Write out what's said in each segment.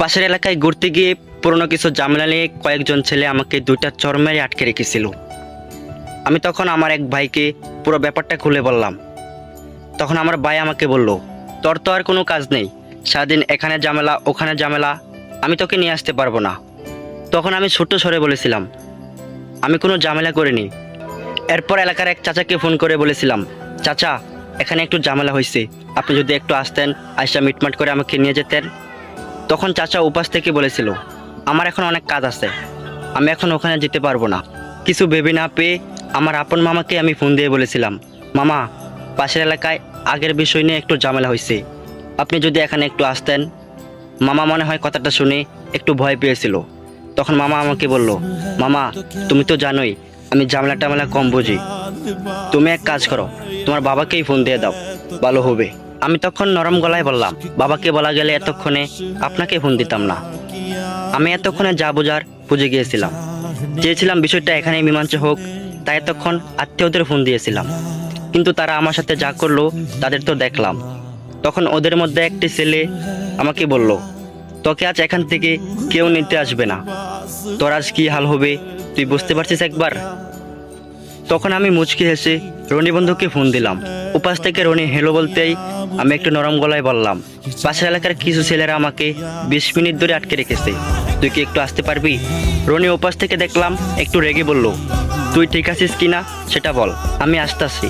পাশের এলাকায় ঘুরতে গিয়ে পুরনো কিছু ঝামেলা নিয়ে কয়েকজন ছেলে আমাকে দুইটা চর মেরে আটকে রেখেছিল। আমি তখন আমার এক ভাইকে পুরো ব্যাপারটা খুলে বললাম। তখন আমার ভাই আমাকে বলল, তোর তো আর কোনো কাজ নেই, সারাদিন এখানে ঝামেলা ওখানে ঝামেলা, আমি তোকে নিয়ে আসতে পারবো না। তখন আমি ছোট্ট স্বরে বলেছিলাম, আমি কোনো ঝামেলা করিনি। এরপর এলাকার এক চাচাকে ফোন করে বলেছিলাম, চাচা এখানে একটু ঝামেলা হয়েছে, আপনি যদি একটু আসতেন, আইসা মিটমাট করে আমাকে নিয়ে যেতেন। তখন চাচা উপাস থেকে বলেছিল, আমার এখন অনেক কাজ আছে, আমি এখন ওখানে যেতে পারবো না। কিছু ভেবে না পেয়ে আমার আপন মামাকে আমি ফোন দিয়ে বলেছিলাম, মামা পাশের এলাকায় আগের বিষয় নিয়ে একটু ঝামেলা হয়েছে, আপনি যদি এখানে একটু আসতেন। মামা মনে হয় কথাটা শুনে একটু ভয় পেয়েছিল। তখন মামা আমাকে বলল, মামা তুমি তো জানোই আমি ঝামেলা টামেলা কম বুঝি, তুমি এক কাজ করো, তোমার বাবাকেই ফোন দিয়ে দাও, ভালো হবে। আমি তখন নরম গলায় বললাম, বাবাকে বলা গেলে এতক্ষণে আপনাকে ফোন দিতাম না, আমি এতক্ষণে যা বোঝার বুঝে গিয়েছিলাম, চেয়েছিলাম বিষয়টা এখানেই মীমাংসা হোক, তাই এতক্ষণ আত্মীয়দের ফোন দিয়েছিলাম। কিন্তু তারা আমার সাথে যা করলো তাদের তো দেখলাম। তখন ওদের মধ্যে একটি ছেলে আমাকে বলল, তোকে আজ এখান থেকে কেউ নিতে আসবে না, তোর আজ কী হাল হবে তুই বুঝতে পারছিস একবার। তখন আমি মুচকি হেসে রনি বন্ধুকে ফোন দিলাম। উপাস থেকে রনি হেলো বলতেই আমি একটু নরম গলায় বললাম, পাশের এলাকার কিছু ছেলেরা আমাকে 20 মিনিট ধরে আটকে রেখেছে, তুই কি একটু আসতে পারবি। রনি উপাস থেকে দেখলাম একটু রেগে বলল, তুই ঠিক আছিস কিনা সেটা বল, আমি আসতেছি।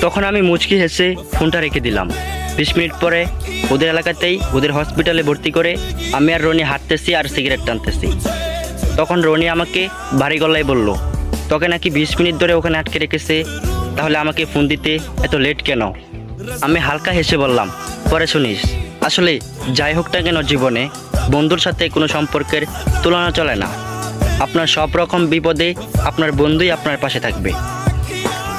তখন আমি মুচকি হেসে ফোনটা রেখে দিলাম। 20 মিনিট পরে ওদের এলাকাতেই ওদের হসপিটালে ভর্তি করে আমি আর রনি হাঁটতেছি আর সিগারেট টানতেছি। তখন রনি আমাকে ভারী গলায় বলল, তোকে নাকি 20 মিনিট ধরে ওখানে আটকে রেখেছে, তাহলে আমাকে ফোন দিতে এত লেট কেন। আমি হালকা হেসে বললাম, পরে শুনিস। আসলে যাই হোক না কেন জীবনে বন্ধুর সাথে কোনো সম্পর্কের তুলনা চলে না। আপনার সব রকম বিপদে আপনার বন্ধুই আপনার পাশে থাকবে।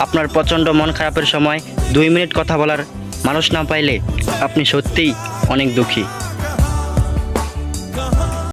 আপনার প্রচণ্ড মন খারাপের সময় 2 মিনিট কথা বলার মানুষ না পাইলে আপনি সত্যিই অনেক দুঃখী।